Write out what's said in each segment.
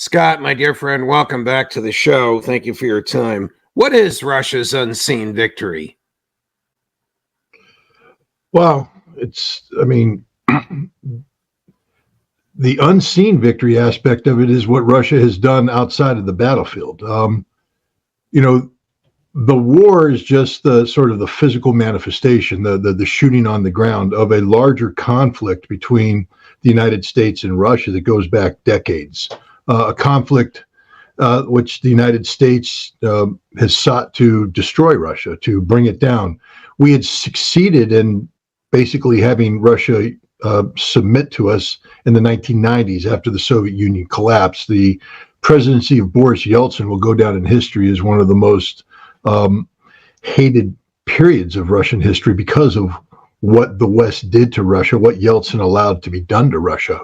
Scott, my dear friend, welcome back to the show. Thank you for your time. What is Russia's unseen victory? Well, the unseen victory aspect of it is what Russia has done outside of the battlefield. The war is just the sort of the physical manifestation, the shooting on the ground of a larger conflict between the United States and Russia that goes back decades. A conflict which the United States has sought to destroy Russia, to bring it down. We had succeeded in basically having Russia submit to us in the 1990s after the Soviet Union collapsed. The presidency of Boris Yeltsin will go down in history as one of the most hated periods of Russian history because of what the West did to Russia, what Yeltsin allowed to be done to Russia.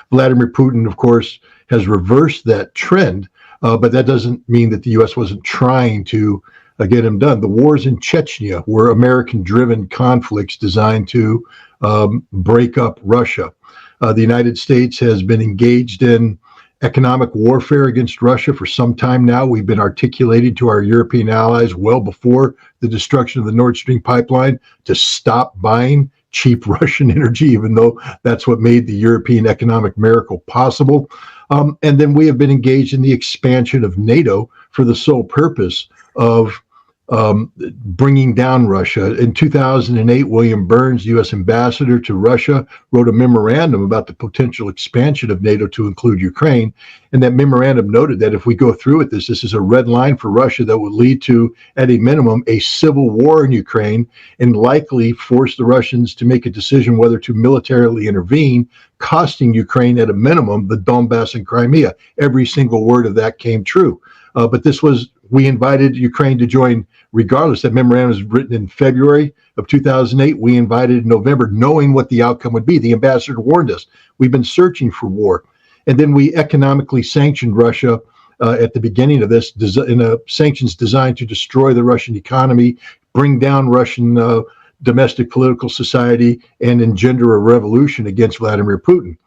Vladimir Putin, of course, has reversed that trend, but that doesn't mean that the U.S. wasn't trying to get him done. The wars in Chechnya were American-driven conflicts designed to break up Russia. The United States has been engaged in economic warfare against Russia for some time now. We've been articulating to our European allies well before the destruction of the Nord Stream pipeline to stop buying cheap Russian energy, even though that's what made the European economic miracle possible. And then we have been engaged in the expansion of NATO for the sole purpose of bringing down Russia. In 2008, William Burns, U.S. ambassador to Russia, wrote a memorandum about the potential expansion of NATO to include Ukraine. And that memorandum noted that if we go through with this is a red line for Russia that would lead to, at a minimum, a civil war in Ukraine and likely force the Russians to make a decision whether to militarily intervene, costing Ukraine at a minimum the Donbass and Crimea. Every single word of that came true. But we invited Ukraine to join regardless. That memorandum was written in February of 2008. We invited in November, knowing what the outcome would be. The ambassador warned us. We've been searching for war. And then we economically sanctioned Russia at the beginning of this, in sanctions designed to destroy the Russian economy, bring down Russian domestic political society, and engender a revolution against Vladimir Putin.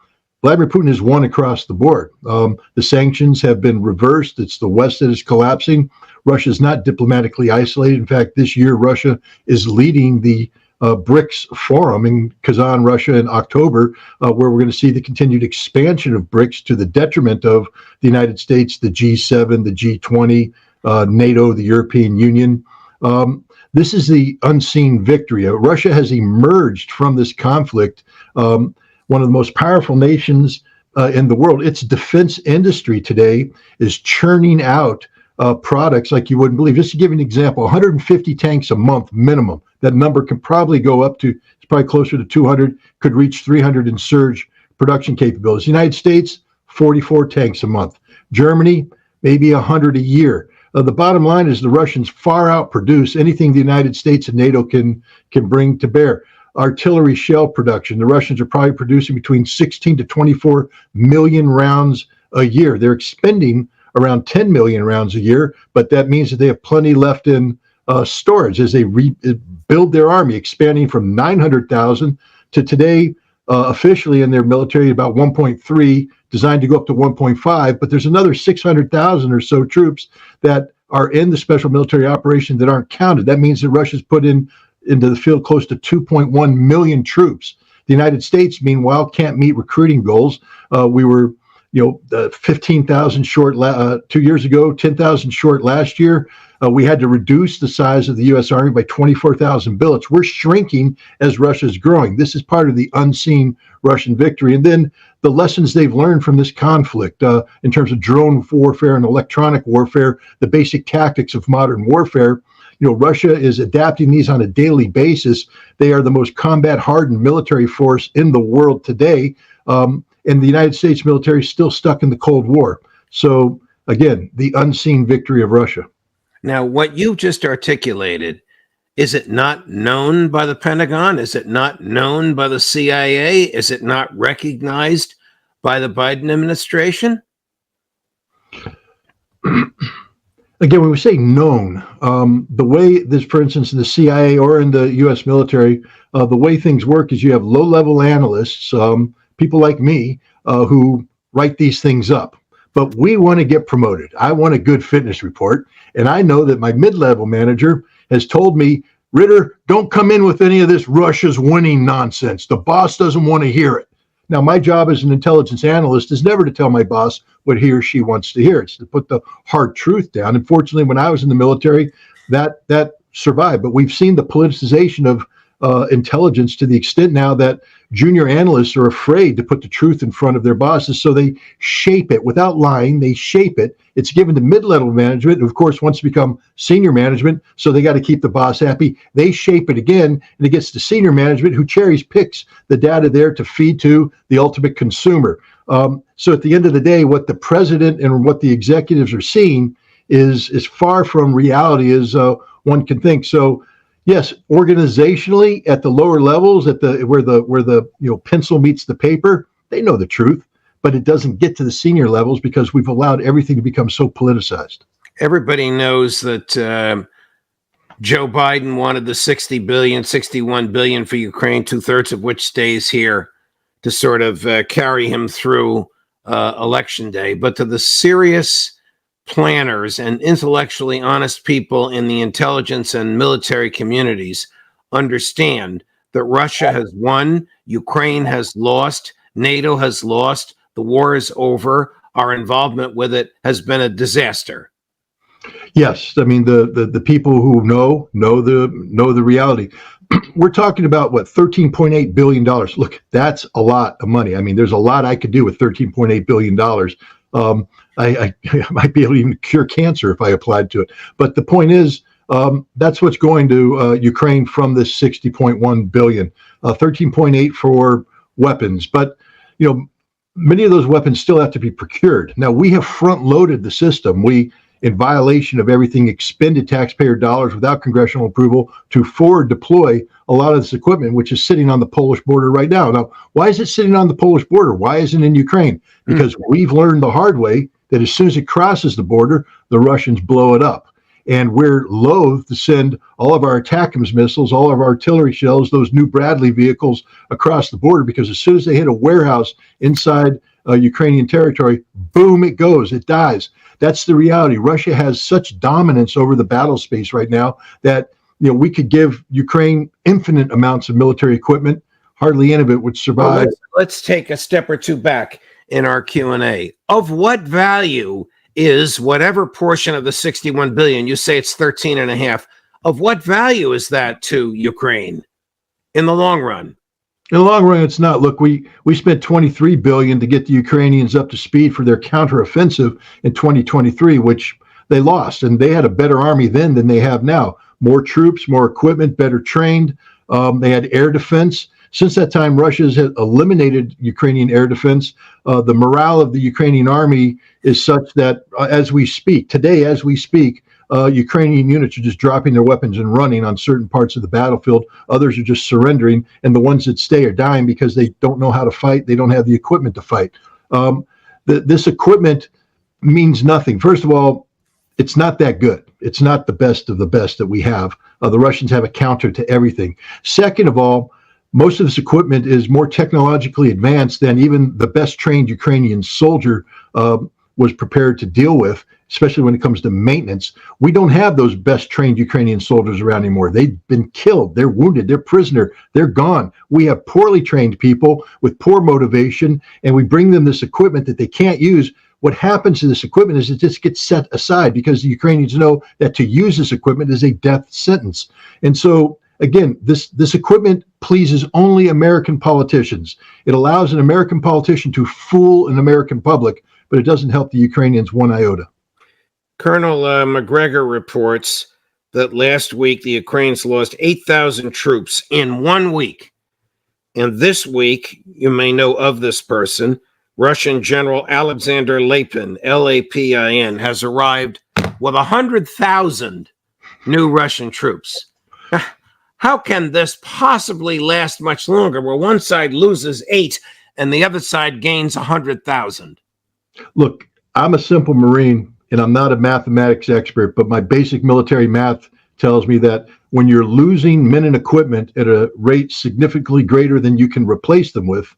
Vladimir Putin has won across the board. The sanctions have been reversed. It's the West that is collapsing. Russia is not diplomatically isolated. In fact, this year, Russia is leading the BRICS forum in Kazan, Russia in October, where we're going to see the continued expansion of BRICS to the detriment of the United States, the G7, the G20, NATO, the European Union. This is the unseen victory. Russia has emerged from this conflict one of the most powerful nations in the world. Its defense industry today is churning out products like you wouldn't believe. Just to give you an example, 150 tanks a month minimum. That number can probably go up to, it's probably closer to 200, could reach 300 in surge production capabilities. United States, 44 tanks a month. Germany, maybe 100 a year. The bottom line is the Russians far outproduce anything the United States and NATO can bring to bear. Artillery shell production. The Russians are probably producing between 16 to 24 million rounds a year. They're expending around 10 million rounds a year, but that means that they have plenty left in storage as they rebuild their army, expanding from 900,000 to today officially in their military about 1.3, designed to go up to 1.5, but there's another 600,000 or so troops that are in the special military operation that aren't counted. That means that Russia's put into the field close to 2.1 million troops. The United States, meanwhile, can't meet recruiting goals. We were 15,000 short 2 years ago, 10,000 short last year. We had to reduce the size of the U.S. Army by 24,000 billets. We're shrinking as Russia's growing. This is part of the unseen Russian victory. And then the lessons they've learned from this conflict in terms of drone warfare and electronic warfare, the basic tactics of modern warfare. Russia is adapting these on a daily basis. They are the most combat-hardened military force in the world today. And the United States military is still stuck in the Cold War. So, again, the unseen victory of Russia. Now, what you just articulated, is it not known by the Pentagon? Is it not known by the CIA? Is it not recognized by the Biden administration? Again, when we say known, the way this, for instance, in the CIA or in the U.S. military, the way things work is you have low-level analysts, people like me, who write these things up. but we want to get promoted. I want a good fitness report. And I know that my mid-level manager has told me, Ritter, don't come in with any of this Russia's winning nonsense. The boss doesn't want to hear it. Now, my job as an intelligence analyst is never to tell my boss what he or she wants to hear. It's to put the hard truth down. Unfortunately, when I was in the military, that survived. But we've seen the politicization of intelligence to the extent now that junior analysts are afraid to put the truth in front of their bosses. So they shape it without lying. They shape it. It's given to mid-level management, who of course wants to become senior management. So they got to keep the boss happy. They shape it again, and it gets to senior management, who cherry picks the data there to feed to the ultimate consumer. So at the end of the day, what the president and what the executives are seeing is far from reality as one can think. So yes, organizationally at the lower levels, at the where the pencil meets the paper, they know the truth, but it doesn't get to the senior levels because we've allowed everything to become so politicized. Everybody knows that Joe Biden wanted the 61 billion for Ukraine, 2/3 of which stays here to sort of carry him through election day. But to the serious planners and intellectually honest people in the intelligence and military communities understand that Russia has won, Ukraine has lost, NATO has lost, the war is over, our involvement with it has been a disaster. Yes, I mean the people who know the reality. We're talking about what, $13.8 billion. Look, that's a lot of money. I mean, there's a lot I could do with $13.8 billion. I might be able to even cure cancer if I applied to it. But the point is, that's what's going to Ukraine from this 60.1 billion, 13.8 for weapons. But many of those weapons still have to be procured. Now we have front loaded the system. We, in violation of everything, expended taxpayer dollars without congressional approval to forward deploy a lot of this equipment, which is sitting on the Polish border right now. Now, why is it sitting on the Polish border? Why isn't it in Ukraine? Because we've learned the hard way that as soon as it crosses the border, the Russians blow it up. And we're loath to send all of our ATACMS missiles, all of our artillery shells, those new Bradley vehicles across the border, because as soon as they hit a warehouse inside Ukrainian territory, boom, it goes, it dies. That's the reality. Russia has such dominance over the battle space right now that we could give Ukraine infinite amounts of military equipment. Hardly any of it would survive. Well, let's take a step or two back in our Q&A. Of what value is whatever portion of the 61 billion, you say it's 13 and a half, of what value is that to Ukraine in the long run? In the long run, it's not. Look, we spent $23 billion to get the Ukrainians up to speed for their counteroffensive in 2023, which they lost. And they had a better army then than they have now. More troops, more equipment, better trained. They had air defense. Since that time, Russia has eliminated Ukrainian air defense. The morale of the Ukrainian army is such that as we speak, Ukrainian units are just dropping their weapons and running on certain parts of the battlefield. Others are just surrendering, and the ones that stay are dying because they don't know how to fight. They don't have the equipment to fight. This equipment means nothing. First of all, it's not that good. It's not the best of the best that we have. The Russians have a counter to everything. Second of all, most of this equipment is more technologically advanced than even the best trained Ukrainian soldier was prepared to deal with, especially when it comes to maintenance. We don't have those best trained Ukrainian soldiers around anymore. They've been killed. They're wounded. They're prisoner. They're gone. We have poorly trained people with poor motivation, and we bring them this equipment that they can't use. What happens to this equipment is it just gets set aside because the Ukrainians know that to use this equipment is a death sentence. And so, again, this equipment pleases only American politicians. It allows an American politician to fool an American public, but it doesn't help the Ukrainians one iota. Colonel McGregor reports that last week the Ukrainians lost 8,000 troops in 1 week. And this week, you may know of this person, Russian General Alexander Lapin, Lapin, has arrived with 100,000 new Russian troops. How can this possibly last much longer where one side loses 8 and the other side gains 100,000? Look, I'm a simple Marine and I'm not a mathematics expert, but my basic military math tells me that when you're losing men and equipment at a rate significantly greater than you can replace them with,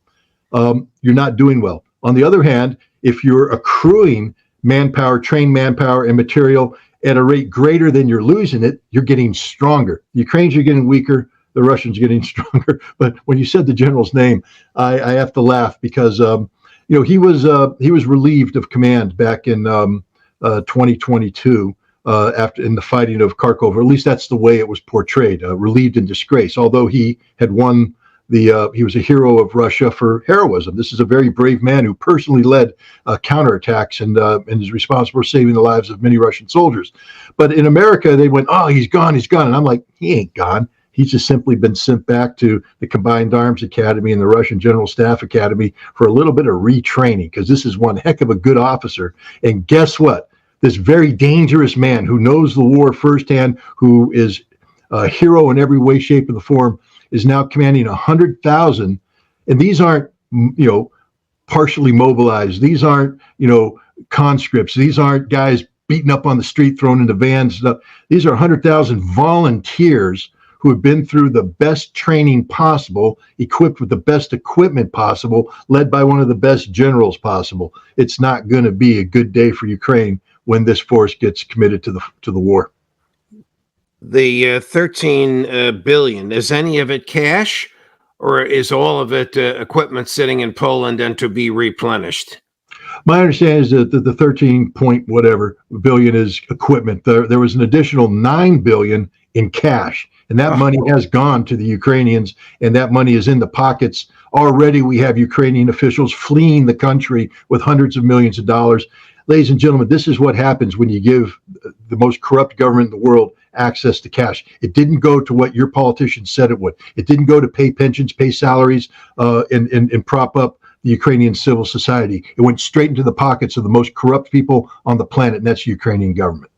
you're not doing well. On the other hand, if you're accruing manpower, trained manpower, and material at a rate greater than you're losing it, you're getting stronger. The Ukrainians are getting weaker. The Russians are getting stronger. But when you said the general's name, I have to laugh because he was relieved of command back in 2022 after in the fighting of Kharkov, or at least that's the way it was portrayed. Relieved in disgrace, although he had won. He was a hero of Russia for heroism. This is a very brave man who personally led counterattacks and is responsible for saving the lives of many Russian soldiers. But in America, they went, "Oh, he's gone, he's gone," and I'm like, he ain't gone. He's just simply been sent back to the Combined Arms Academy and the Russian General Staff Academy for a little bit of retraining, because this is one heck of a good officer. And guess what? This very dangerous man who knows the war firsthand, who is a hero in every way, shape, and the form, is now commanding 100,000. And these aren't, partially mobilized. These aren't, conscripts. These aren't guys beaten up on the street, thrown into vans. Stuff. These are 100,000 volunteers who have been through the best training possible, equipped with the best equipment possible, led by one of the best generals possible. It's not going to be a good day for Ukraine when this force gets committed to the war. The 13 billion, is any of it cash, or is all of it equipment sitting in Poland and to be replenished? My understanding is that the 13 point whatever billion is equipment. There was an additional 9 billion in cash, and that money has gone to the Ukrainians, and that money is in the pockets. Already we have Ukrainian officials fleeing the country with hundreds of millions of dollars. Ladies and gentlemen, this is what happens when you give the most corrupt government in the world access to cash. It didn't go to what your politicians said it would. It didn't go to pay pensions, pay salaries, and prop up the Ukrainian civil society. It went straight into the pockets of the most corrupt people on the planet, and that's the Ukrainian government.